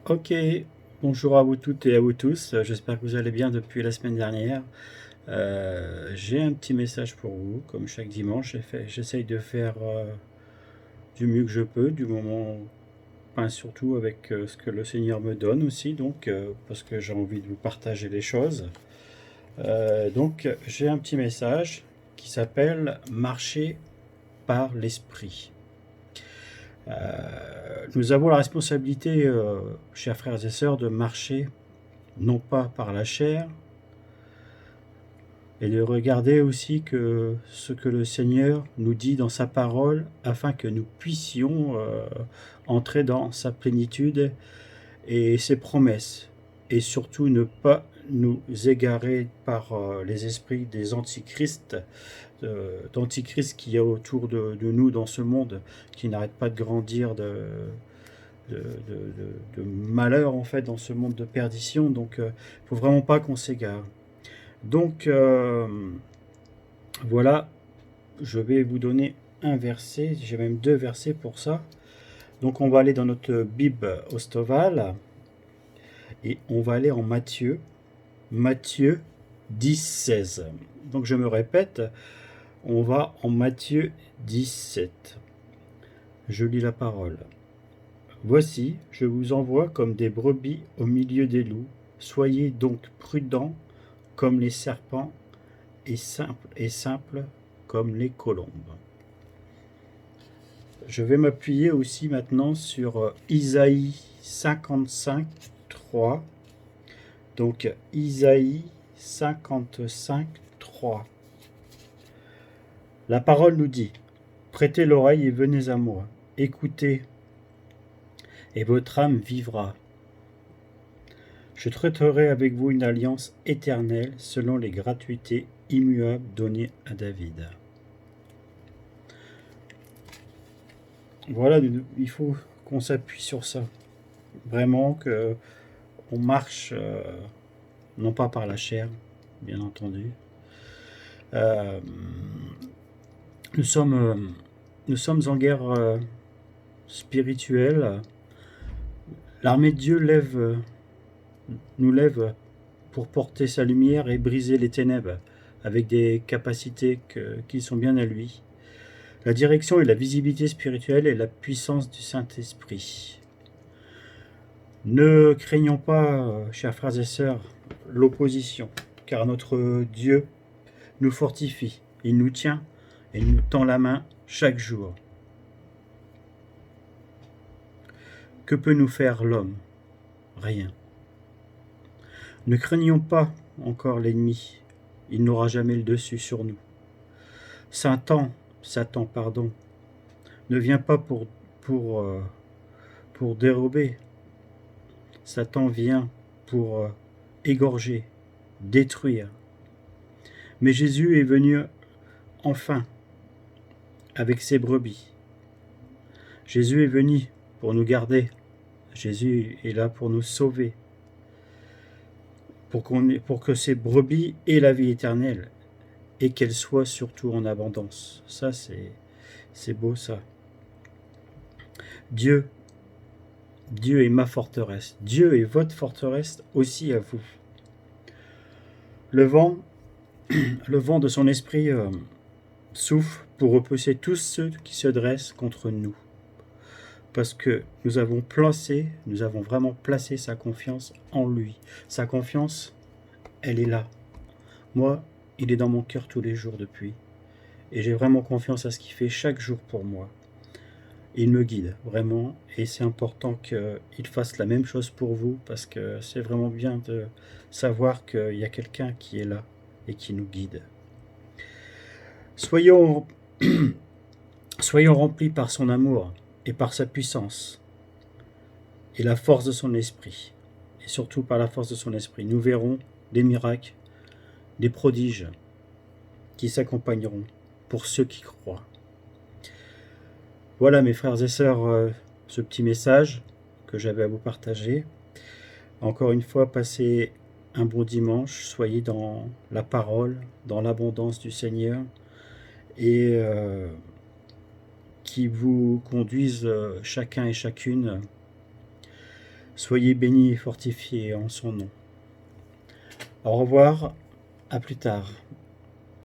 Ok, bonjour à vous toutes et à vous tous. J'espère que vous allez bien depuis la semaine dernière. J'ai un petit message pour vous. Comme chaque dimanche, j'essaye de faire du mieux que je peux, du moment, enfin, surtout avec ce que le Seigneur me donne aussi, donc parce que j'ai envie de vous partager les choses. Donc, j'ai un petit message qui s'appelle Marcher par l'esprit. Nous avons la responsabilité, chers frères et sœurs, de marcher non pas par la chair, et de regarder aussi que ce que le Seigneur nous dit dans sa parole, afin que nous puissions entrer dans sa plénitude et ses promesses, et surtout ne pas nous égarer par les esprits des antichrists, d'antichrist qu'il y a autour de nous dans ce monde, qui n'arrête pas de grandir de malheur en fait dans ce monde de perdition. Donc il ne faut vraiment pas qu'on s'égare. Donc voilà, je vais vous donner un verset, j'ai même deux versets pour ça. Donc on va aller dans notre Bible Ostoval et on va aller en Matthieu, Matthieu 10, 16. Donc je me répète, on va en Matthieu 17. Je lis la parole. Voici, je vous envoie comme des brebis au milieu des loups. Soyez donc prudents comme les serpents et simples comme les colombes. Je vais m'appuyer aussi maintenant sur Isaïe 55, 3. Donc Isaïe 55, 3. La parole nous dit, prêtez l'oreille et venez à moi. Écoutez, et votre âme vivra. Je traiterai avec vous une alliance éternelle selon les gratuités immuables données à David. Voilà, il faut qu'on s'appuie sur ça. Vraiment que on marche, non pas par la chair, bien entendu. Euh, nous, sommes, nous sommes en guerre spirituelle. L'armée de Dieu nous lève pour porter sa lumière et briser les ténèbres avec des capacités qui sont bien à lui. La direction et la visibilité spirituelle et la puissance du Saint-Esprit. Ne craignons pas, chers frères et sœurs, l'opposition, car notre Dieu nous fortifie, il nous tient et il nous tend la main chaque jour. Que peut nous faire l'homme? Rien. Ne craignons pas encore l'ennemi, il n'aura jamais le dessus sur nous. Satan, pardon, ne vient pas pour, pour dérober. Satan vient pour égorger, détruire. Mais Jésus est venu enfin avec ses brebis. Jésus est venu pour nous garder. Jésus est là pour nous sauver. Pour que ces brebis aient la vie éternelle et qu'elles soient surtout en abondance. Ça, c'est beau ça. Dieu est ma forteresse. Dieu est votre forteresse aussi à vous. Le vent de son esprit souffle pour repousser tous ceux qui se dressent contre nous. Parce que nous avons vraiment placé sa confiance en lui. Sa confiance, elle est là. Moi, il est dans mon cœur tous les jours depuis. Et j'ai vraiment confiance à ce qu'il fait chaque jour pour moi. Il me guide, vraiment. Et c'est important qu'il fasse la même chose pour vous, parce que c'est vraiment bien de savoir qu'il y a quelqu'un qui est là et qui nous guide. Soyons, soyons remplis par son amour et par sa puissance et la force de son esprit. Et surtout par la force de son esprit. Nous verrons des miracles, des prodiges qui s'accompagneront pour ceux qui croient. Voilà mes frères et sœurs, ce petit message que j'avais à vous partager. Encore une fois, passez un bon dimanche, soyez dans la parole, dans l'abondance du Seigneur, et qui vous conduise chacun et chacune Soyez bénis et fortifiés en son nom. Au revoir, à plus tard.